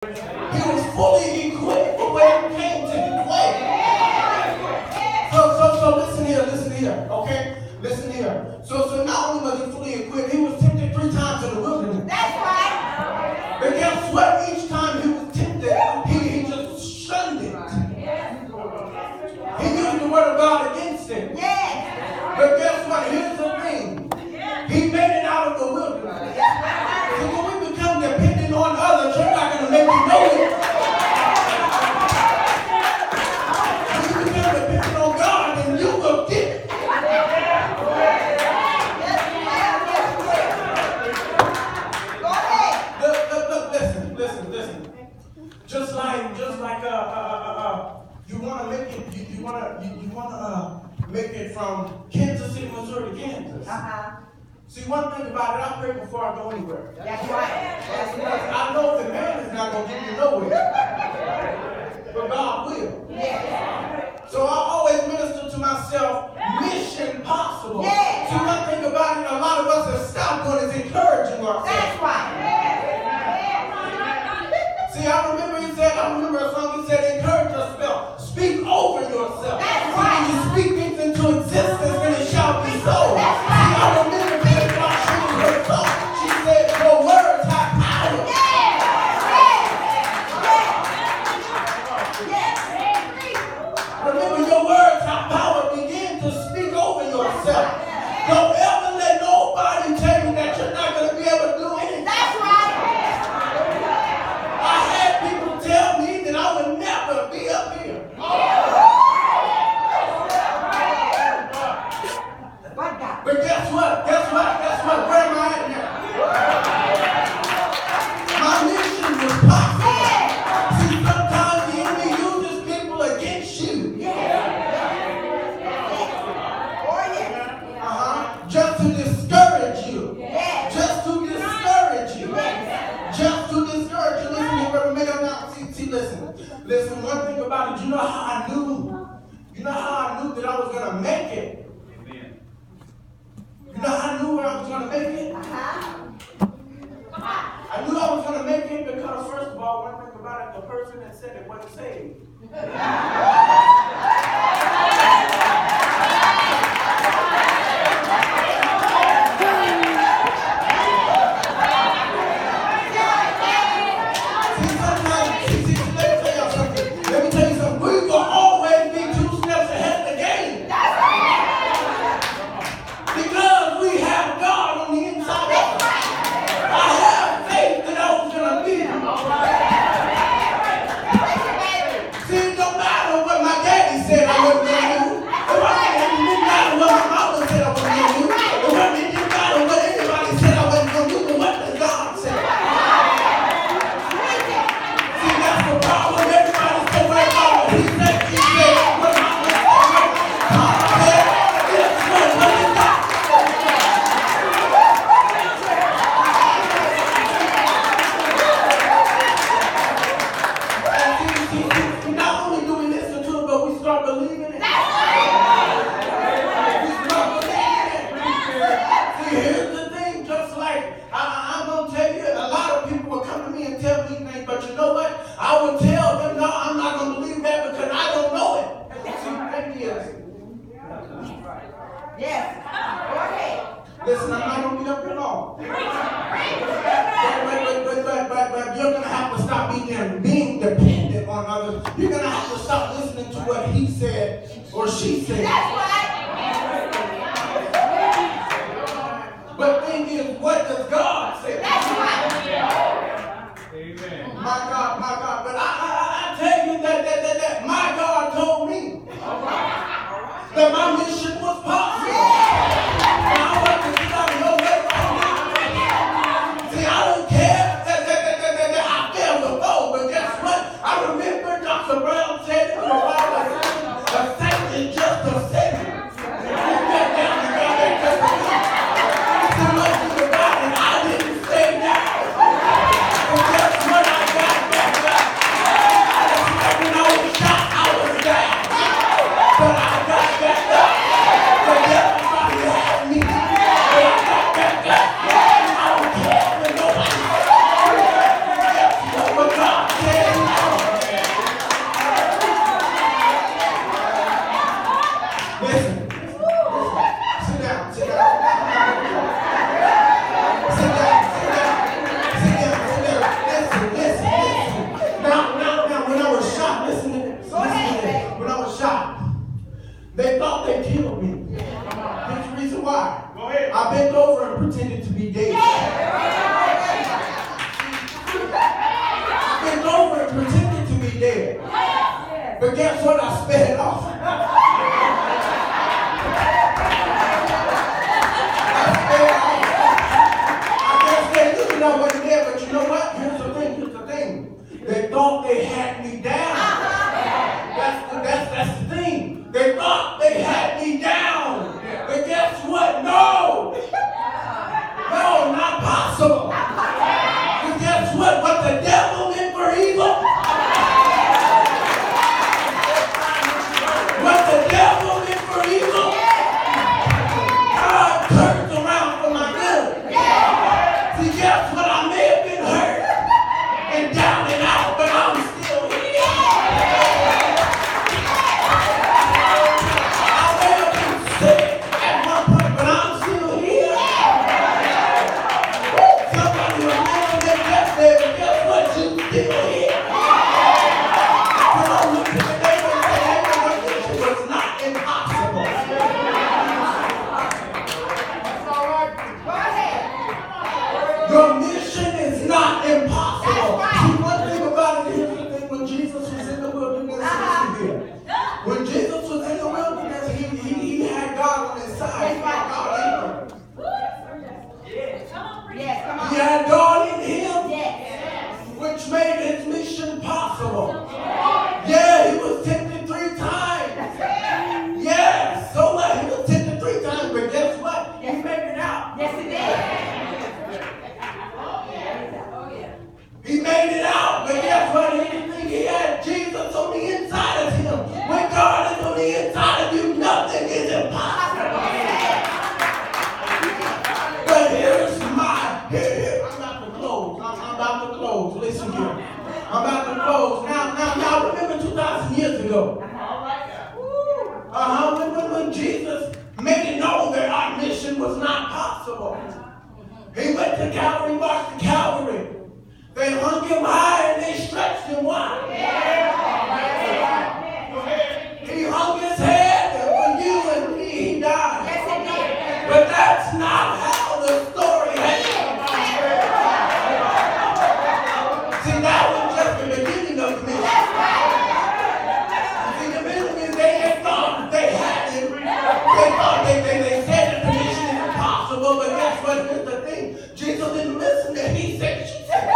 He was fully equipped for what he came to display. So listen here, okay? Listen here. So not only was he fully equipped, he was tempted 3 times in the wilderness. That's right. But guess what? Each time he was tempted, he just shunned it. He used the word of God against it. Yes. But guess what? Here's the thing. He made it out of the wilderness. So when we become dependent on others, you're not going to make you know it. When you become dependent on God, then you will get it. Listen. Just like you want to make it, you want to make it from Kansas City, Missouri to Kansas. See, one thing about it, I pray before I go anywhere. That's right. I know the man is not going to get me nowhere, but God will. Yes. So I always minister to myself, mission possible. Yes. See, one thing about it, a lot of us have stopped doing is encouraging ourselves. That's right. See, I remember a song that said, encourage yourself. Speak over yourself. That's right. When you speak things into existence, then it shall be so. That's right. See, I remember Penny while she was her song. She said, your words have power. Remember, your words have power. Begin to speak over yourself. Don't ever let nobody tell you that you're not going to be able to do anything. That's right. I had people tell me that I would never be up here. But guess what? Where am I at now? My mission was possible. See, sometimes the enemy uses people against you. Just to discourage you. Just to discourage you. Just to discourage you. Listen, you ever made up now? See, listen, one thing about it, you know how I knew that I was going to make it? You know how I knew where I was going to make it? I knew I was going to make it because, first of all, one thing about it, the person that said it wasn't saved. Let me tell you something. We will always be 2 steps ahead of the game. Because we have God on the inside of us. I have faith that I was going to be. See, no matter what my daddy said I wasn't going to do. It didn't matter what my mama said I wasn't going to do. It didn't matter what anybody said I wasn't going to do. But what does God say? See, that's the problem. Everybody's so worried about what he said. What mama said. God said. Guess what? What is that? Not only do we listen to it, but we start believing it. We start believing it. See, here's the thing, just like I'm going to tell you, a lot of people will come to me and tell me things, but you know what? I will tell them, no, I'm not going to believe that because I don't know it. See, thank you. Listen, I'm not going to be up here long. But you're going to have to stop being dependent on others. You're going to have to stop listening to what he said or she said. But the thing is, what does God say? Amen. My God. But I tell you that my God told me that my mission was possible. And I want to get out of your way right now. See, I don't care that I failed before, but guess what? I remember Dr. Brown said in the Bible, a saint is just a sinner. And I got down and got that testimony. So much of the God, and I didn't say that. And guess what? I got back up. When I was shot, I was down. But I got back up. dead. But guess what? I sped it off. I wasn't there, but you know what? Here's the thing. They thought they had me down. That's the thing. They thought they had me down. But guess what? No, not possible. But guess what? What the devil meant for evil? What the devil meant for evil? God turns around for my good. See, guess what? I may have been hurt and down and out, but I'm still here. I may have been sick at one point, but I'm still here. Somebody was mad on them yesterday, but guess what? You're still here. Come on, look at the neighbor and say, hey, your mission was not impossible. Your mission is not impossible. See, one thing about it, here's the thing, when Jesus was in the wilderness, listen here. When Jesus was in the wilderness, he had God on his side. He had God in him. He had God in him, which made his mission possible. Yeah, he was tempted 3 times. Yeah, so what? He was tempted 3 times, but guess what? He made it out. He made it out, but guess what? Anything he had Jesus on the inside of him. When God is on the inside of you, nothing is impossible. But here's here. I'm about to close. Listen here. I'm about to close. Now, remember 2,000 years ago. When Jesus made it known that our mission was not possible. He went to Calvary, marched to Calvary. They hung him high and they stretched him wide. He hung his head for you and me, he died. But that's not how the story ends. See, that was just the beginning of the mission. See, the mission, they thought they had him. They thought they said that the mission is impossible, but guess what? Here's the thing. Jesus didn't listen to him. He said, she said,